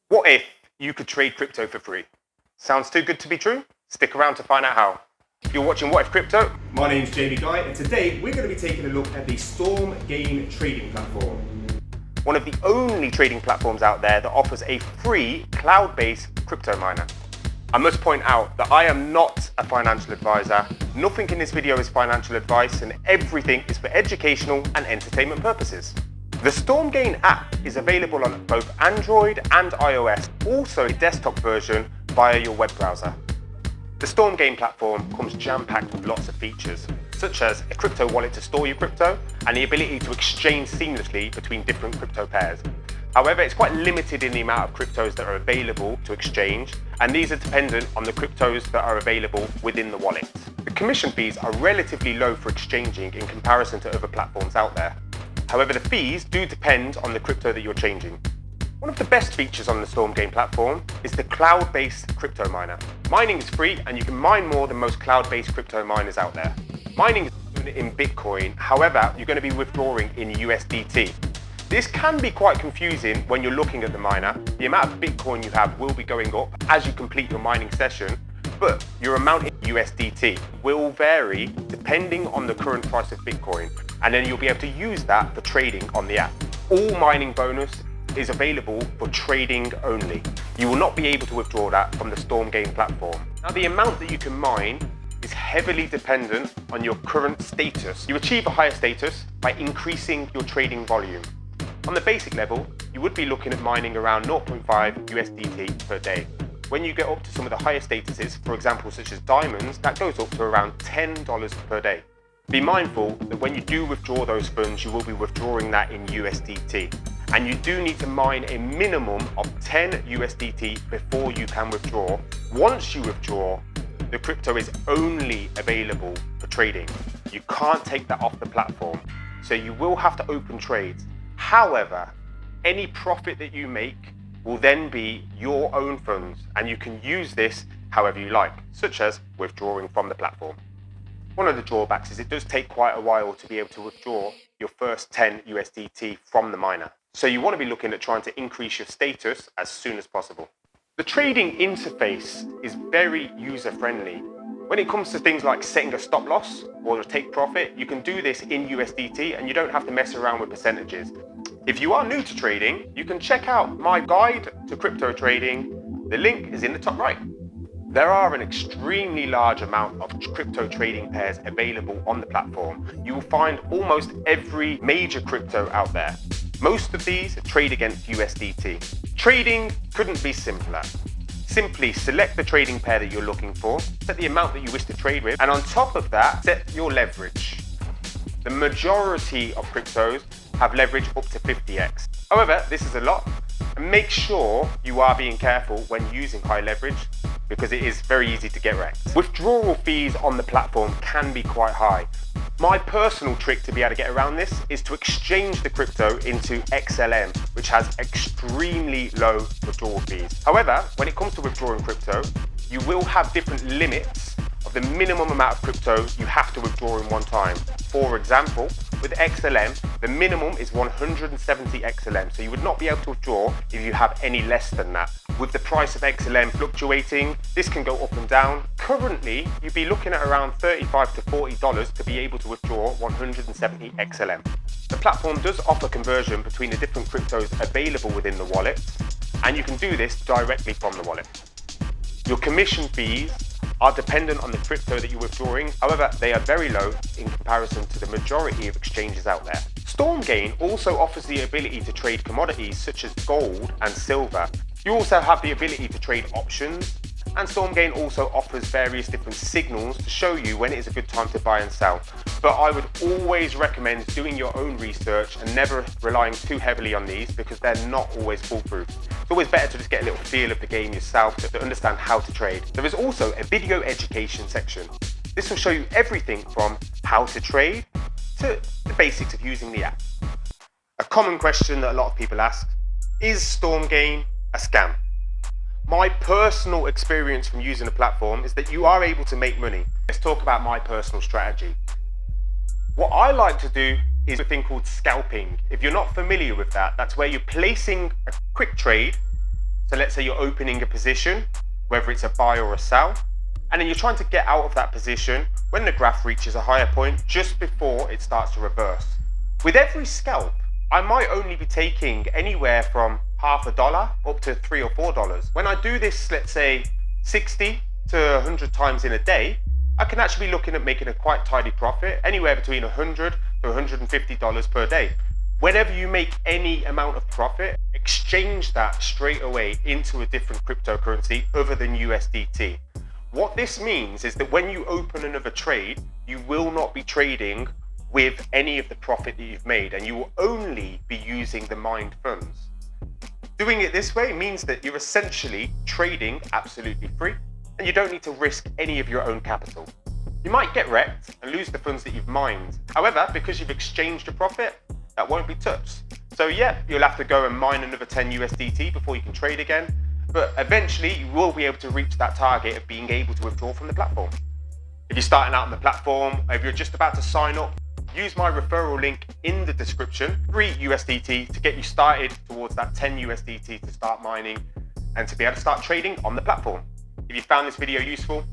What if you could trade crypto for free? Sounds too good to be true? Stick around to find out how. You're watching What If Crypto? My name's Jamie Guy, and today we're going to be taking a look at the StormGain trading platform. One of the only trading platforms out there that offers a free cloud-based crypto miner. I must point out that I am not a financial advisor. Nothing in this video is financial advice, and everything is for educational and entertainment purposes. The StormGain app is available on both Android and iOS, also a desktop version via your web browser. The StormGain platform comes jam-packed with lots of features, such as a crypto wallet to store your crypto and the ability to exchange seamlessly between different crypto pairs. However, it's quite limited in the amount of cryptos that are available to exchange, and these are dependent on the cryptos that are available within the wallet. The commission fees are relatively low for exchanging in comparison to other platforms out there. However, the fees do depend on the crypto that you're changing. One of the best features on the StormGain platform is the cloud-based crypto miner. Mining is free and you can mine more than most cloud-based crypto miners out there. Mining is in Bitcoin, however, you're going to be withdrawing in USDT. This can be quite confusing when you're looking at the miner. The amount of Bitcoin you have will be going up as you complete your mining session, but your amount in USDT will vary depending on the current price of Bitcoin, and then you'll be able to use that for trading on the app. All mining bonus is available for trading only. You will not be able to withdraw that from the StormGain platform. Now, the amount that you can mine is heavily dependent on your current status. You achieve a higher status by increasing your trading volume. On the basic level, you would be looking at mining around 0.5 USDT per day. When you get up to some of the higher statuses, for example, such as diamonds, that goes up to around $10 per day. Be mindful that when you do withdraw those funds, you will be withdrawing that in USDT. And you do need to mine a minimum of 10 USDT before you can withdraw. Once you withdraw, the crypto is only available for trading. You can't take that off the platform. So you will have to open trades. However, any profit that you make will then be your own funds, and you can use this however you like, such as withdrawing from the platform. One of the drawbacks is it does take quite a while to be able to withdraw your first 10 USDT from the miner. So you want to be looking at trying to increase your status as soon as possible. The trading interface is very user-friendly. When it comes to things like setting a stop loss or a take profit, you can do this in USDT and you don't have to mess around with percentages. If you are new to trading, you can check out my guide to crypto trading. The link is in the top right. There are an extremely large amount of crypto trading pairs available on the platform. You will find almost every major crypto out there. Most of these trade against USDT. Trading couldn't be simpler. Simply select the trading pair that you're looking for, set the amount that you wish to trade with, and on top of that, set your leverage. The majority of cryptos have leverage up to 50x. However, this is a lot, and make sure you are being careful when using high leverage, because it is very easy to get wrecked. Withdrawal fees on the platform can be quite high. My personal trick to be able to get around this is to exchange the crypto into XLM, which has extremely low withdrawal fees. However, when it comes to withdrawing crypto, you will have different limits of the minimum amount of crypto you have to withdraw in one time. For example, with XLM, the minimum is 170 XLM, so you would not be able to withdraw if you have any less than that. With the price of XLM fluctuating, this can go up and down. Currently, you'd be looking at around $35 to $40 to be able to withdraw 170 XLM. The platform does offer conversion between the different cryptos available within the wallet, and you can do this directly from the wallet. Your commission fees are dependent on the crypto that you're withdrawing. However, they are very low in comparison to the majority of exchanges out there. StormGain also offers the ability to trade commodities such as gold and silver. You also have the ability to trade options, and StormGain also offers various different signals to show you when it is a good time to buy and sell. But I would always recommend doing your own research and never relying too heavily on these, because they're not always foolproof. It's always better to just get a little feel of the game yourself to understand how to trade. There is also a video education section. This will show you everything from how to trade to the basics of using the app. A common question that a lot of people ask, is StormGain a scam? My personal experience from using the platform is that you are able to make money. Let's talk about my personal strategy. What I like to do is a thing called scalping. If you're not familiar with that, that's where you're placing a quick trade So let's say you're opening a position, whether it's a buy or a sell, and then you're trying to get out of that position when the graph reaches a higher point just before it starts to reverse. With every scalp, I might only be taking anywhere from $0.50 up to $3 or $4. When I do this, let's say 60 to 100 times in a day, I can actually be looking at making a quite tidy profit, anywhere between $100 to $150 per day. Whenever you make any amount of profit, exchange that straight away into a different cryptocurrency other than USDT. What this means is that when you open another trade, you will not be trading with any of the profit that you've made, and you will only be using the mined funds. Doing it this way means that you're essentially trading absolutely free, and you don't need to risk any of your own capital. You might get wrecked and lose the funds that you've mined. However, because you've exchanged a profit, that won't be touched. So yeah, you'll have to go and mine another 10 USDT before you can trade again, but eventually you will be able to reach that target of being able to withdraw from the platform. If you're starting out on the platform, if you're just about to sign up, use my referral link in the description, 3 USDT to get you started towards that 10 USDT to start mining and to be able to start trading on the platform. If you found this video useful,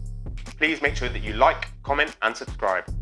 please make sure that you like, comment and subscribe.